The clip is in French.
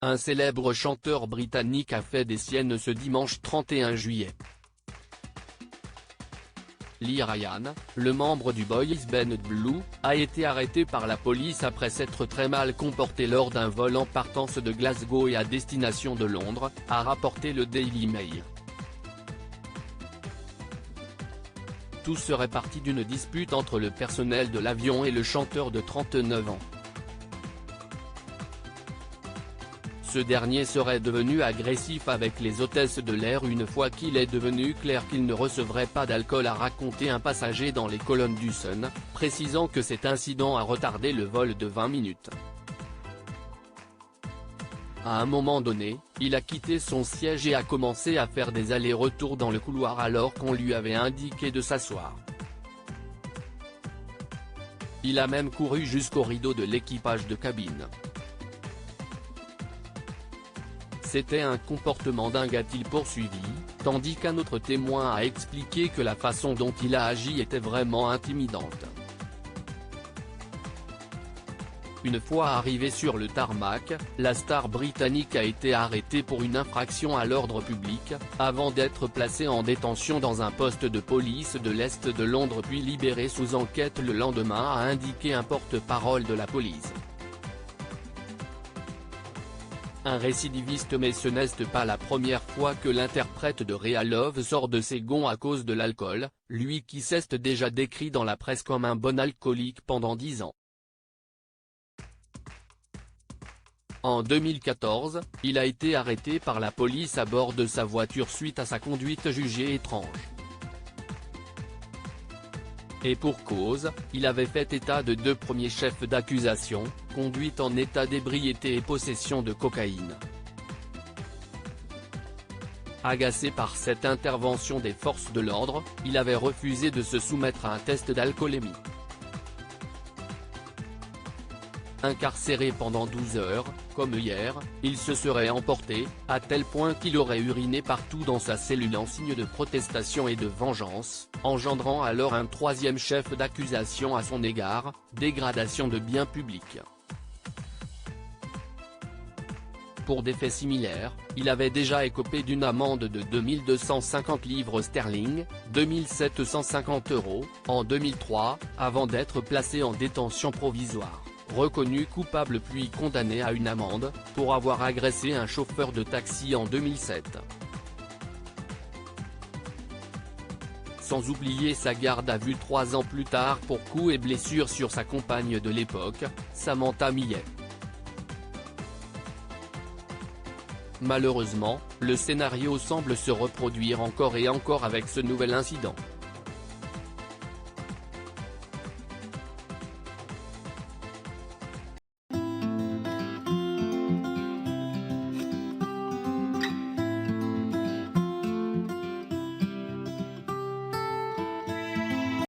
Un célèbre chanteur britannique a fait des siennes ce dimanche 31 juillet. Lee Ryan, le membre du boys band Blue, a été arrêté par la police après s'être très mal comporté lors d'un vol en partance de Glasgow et à destination de Londres, a rapporté le Daily Mail. Tout serait parti d'une dispute entre le personnel de l'avion et le chanteur de 39 ans. Ce dernier serait devenu agressif avec les hôtesses de l'air une fois qu'il est devenu clair qu'il ne recevrait pas d'alcool, a raconté un passager dans les colonnes du Sun, précisant que cet incident a retardé le vol de 20 minutes. À un moment donné, il a quitté son siège et a commencé à faire des allers-retours dans le couloir alors qu'on lui avait indiqué de s'asseoir. Il a même couru jusqu'au rideau de l'équipage de cabine. C'était un comportement dingue, a-t-il poursuivi, tandis qu'un autre témoin a expliqué que la façon dont il a agi était vraiment intimidante. Une fois arrivé sur le tarmac, la star britannique a été arrêtée pour une infraction à l'ordre public, avant d'être placée en détention dans un poste de police de l'Est de Londres puis libérée sous enquête le lendemain, a indiqué un porte-parole de la police. Un récidiviste, mais ce n'est pas la première fois que l'interprète de Rea Love sort de ses gonds à cause de l'alcool, lui qui s'est déjà décrit dans la presse comme un bon alcoolique pendant 10 ans. En 2014, il a été arrêté par la police à bord de sa voiture suite à sa conduite jugée étrange. Et pour cause, il avait fait état de 2 premiers chefs d'accusation, conduite en état d'ébriété et possession de cocaïne. Agacé par cette intervention des forces de l'ordre, il avait refusé de se soumettre à un test d'alcoolémie. Incarcéré pendant 12 heures, comme hier, il se serait emporté, à tel point qu'il aurait uriné partout dans sa cellule en signe de protestation et de vengeance, engendrant alors un 3e chef d'accusation à son égard, dégradation de biens publics. Pour des faits similaires, il avait déjà écopé d'une amende de 2250 livres sterling, 2750 €, en 2003, avant d'être placé en détention provisoire. Reconnu coupable puis condamné à une amende, pour avoir agressé un chauffeur de taxi en 2007. Sans oublier sa garde à vue 3 ans plus tard pour coups et blessures sur sa compagne de l'époque, Samantha Millet. Malheureusement, le scénario semble se reproduire encore et encore avec ce nouvel incident.